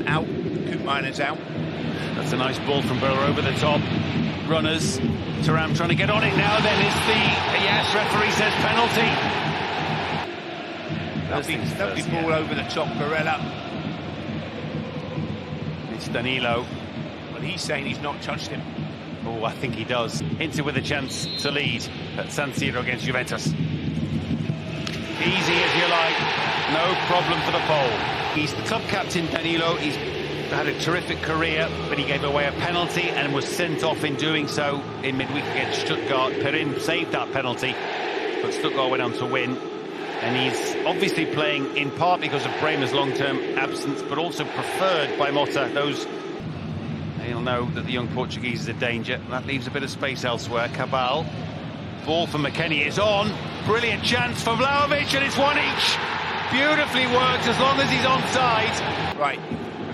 out. Koopmeinen's out. That's a nice ball from Burrow over the top. Runners. Thuram trying to get on it now. Then is yes, referee says penalty. Lovely ball over the top, Barella. It's Danilo. Well, he's saying he's not touched him. Oh, I think he does. Inter with a chance to lead at San Siro against Juventus. Easy as you like, no problem for the pole. He's the club captain, Danilo. He's had a terrific career, but he gave away a penalty and was sent off in doing so in midweek against Stuttgart. Perin saved that penalty, but Stuttgart went on to win. And he's obviously playing in part because of Bremer's long-term absence, but also preferred by Motta. They'll know that the young Portuguese is a danger. That leaves a bit of space elsewhere. Cabal. Ball from McKennie is on. Brilliant chance for Vlahovic, and it's one each. Beautifully worked as long as he's onside. Right.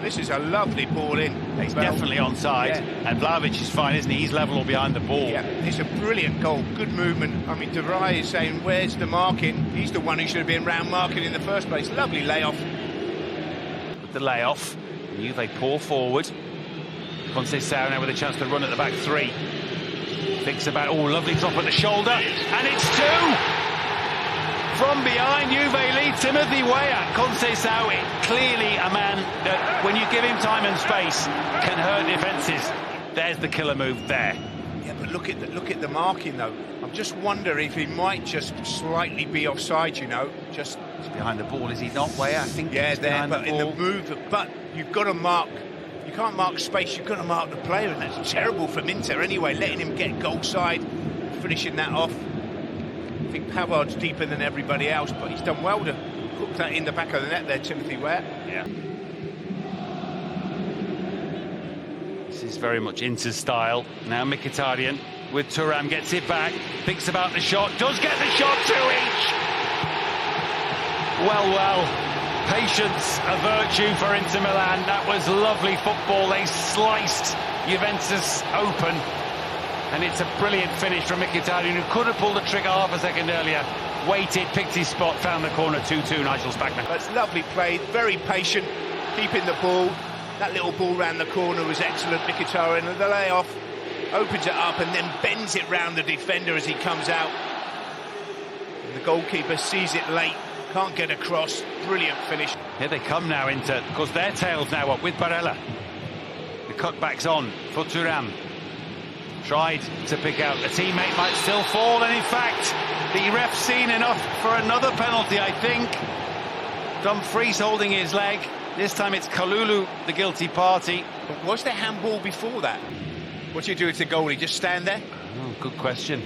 This is a lovely ball in. He's definitely onside. Yeah. And Vlahovic is fine, isn't he? He's level or behind the ball. Yeah, it's a brilliant goal. Good movement. I mean, De Vrij is saying, where's the marking? He's the one who should have been round marking in the first place. Lovely layoff. With the layoff, Juve pour forward. Conceição now with a chance to run at the back three. Thinks about, lovely drop at the shoulder, and it's two! From behind, Juve lead Timothy Weah. Conceição, clearly a man that, when you give him time and space, can hurt defences. There's the killer move there. Yeah, but look at the marking, though. I just wonder if he might just slightly be offside, you know. He's behind the ball, is he not, Weah? I think yeah, there, but in the move. But you've got to mark. You can't mark space, you've got to mark the player, and that's terrible from Inter anyway, letting him get goal side, finishing that off. I think Pavard's deeper than everybody else, but he's done well to hook that in the back of the net there, Timothy Weah. Yeah. This is very much Inter's style. Now Mkhitaryan with Thuram gets it back, thinks about the shot, does get the shot, two each! Well. Patience, a virtue for Inter Milan. That was lovely football. They sliced Juventus open. And it's a brilliant finish from Mkhitaryan, who could have pulled the trigger half a second earlier. Waited, picked his spot, found the corner. 2-2, Nigel Spagna. That's lovely played, very patient, keeping the ball. That little ball round the corner was excellent. Mkhitaryan, and the layoff, opens it up and then bends it round the defender as he comes out. And the goalkeeper sees it late. Can't get across. Brilliant finish. Here they come now, Inter. Of course, their tails now up with Barella. The cutback's on for Thuram. Tried to pick out a teammate, might still fall, and in fact, the ref's seen enough for another penalty, I think. Dumfries holding his leg. This time it's Kalulu, the guilty party. But was there handball before that? What do you do with the goalie? Just stand there? Oh, good question.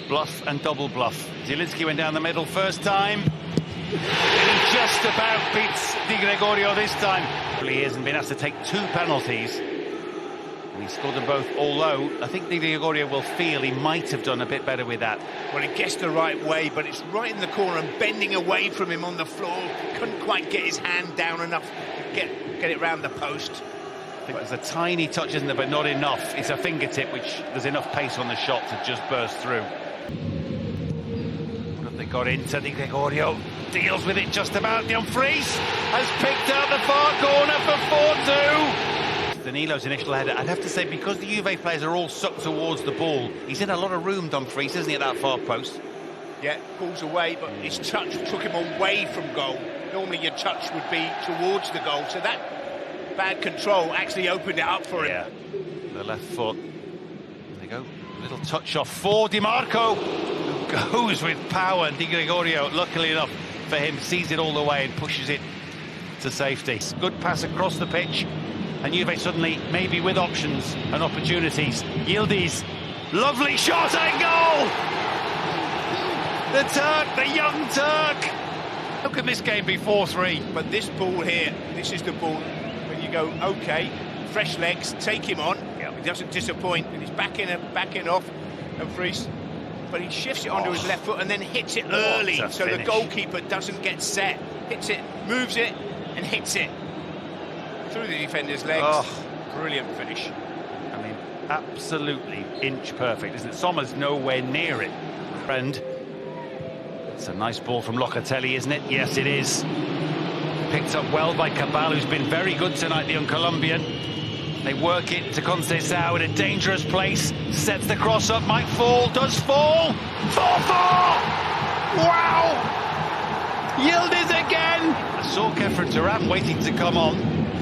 Bluff and double bluff. Zielinski went down the middle first time. And he just about beats Di Gregorio this time. He hasn't been asked to take two penalties. And he scored them both, although I think Di Gregorio will feel he might have done a bit better with that. Well, he gets the right way, but it's right in the corner and bending away from him on the floor. Couldn't quite get his hand down enough to get it round the post. I think there's a tiny touch, isn't there, but not enough. It's a fingertip, which there's enough pace on the shot to just burst through. But they got into Di Gregorio, deals with it just about. Dumfries has picked out the far corner for 4-2. Danilo's initial header, I'd have to say, because the Juve players are all sucked towards the ball, he's in a lot of room, Dumfries, isn't he, at that far post? Yeah, pulls away, but his touch took him away from goal. Normally your touch would be towards the goal, so that bad control actually opened it up for him. Yeah, the left foot. There they go. Little touch off for Di Marco, who goes with power. Di Gregorio, luckily enough for him, sees it all the way and pushes it to safety. Good pass across the pitch, and Juve suddenly maybe with options and opportunities. Yildiz, lovely shot and goal! The Turk, the young Turk! How can this game be 4-3? But this ball here, this is the ball when you go, okay, fresh legs, take him on. He doesn't disappoint, and he's backing off and Freeze. But he shifts it onto his left foot and then hits it early, so the goalkeeper doesn't get set. Hits it, moves it, and hits it through the defender's legs. Brilliant finish. I mean, absolutely inch perfect, isn't it? Sommer's nowhere near it. Friend. It's a nice ball from Locatelli, isn't it? Yes, it is. Picked up well by Cabal, who's been very good tonight, the young Colombian. They work it to Conceição in a dangerous place. Sets the cross up, might fall, does fall. 4-4! Wow! Yildiz again! I saw Kefren Turan waiting to come on.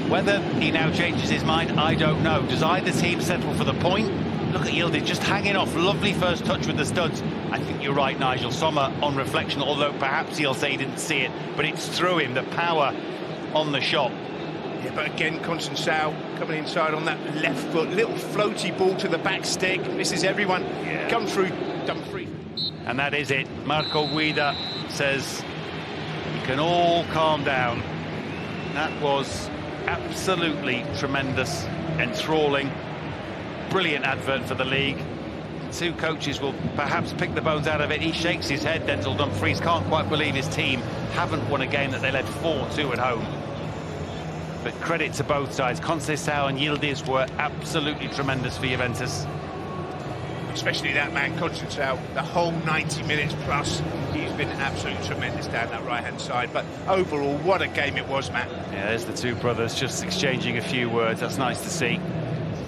Whether he now changes his mind, I don't know. Does either team settle for the point? Look at Yildiz just hanging off. Lovely first touch with the studs. I think you're right, Nigel. Sommer on reflection, although perhaps he'll say he didn't see it, but it's through him, the power on the shot. Yeah, but again, Conceição coming inside on that left foot, little floaty ball to the back stick, misses everyone. Yeah. Come through, Dumfries. And that is it. Marco Guida says you can all calm down. That was absolutely tremendous, enthralling, brilliant advert for the league. Two coaches will perhaps pick the bones out of it. He shakes his head, Denzel Dumfries can't quite believe his team haven't won a game that they led 4-2 at home. But credit to both sides. Conceição and Yildiz were absolutely tremendous for Juventus. Especially that man, Conceição, the whole 90 minutes plus, he's been absolutely tremendous down that right-hand side. But overall, what a game it was, Matt. Yeah, there's the two brothers just exchanging a few words. That's nice to see.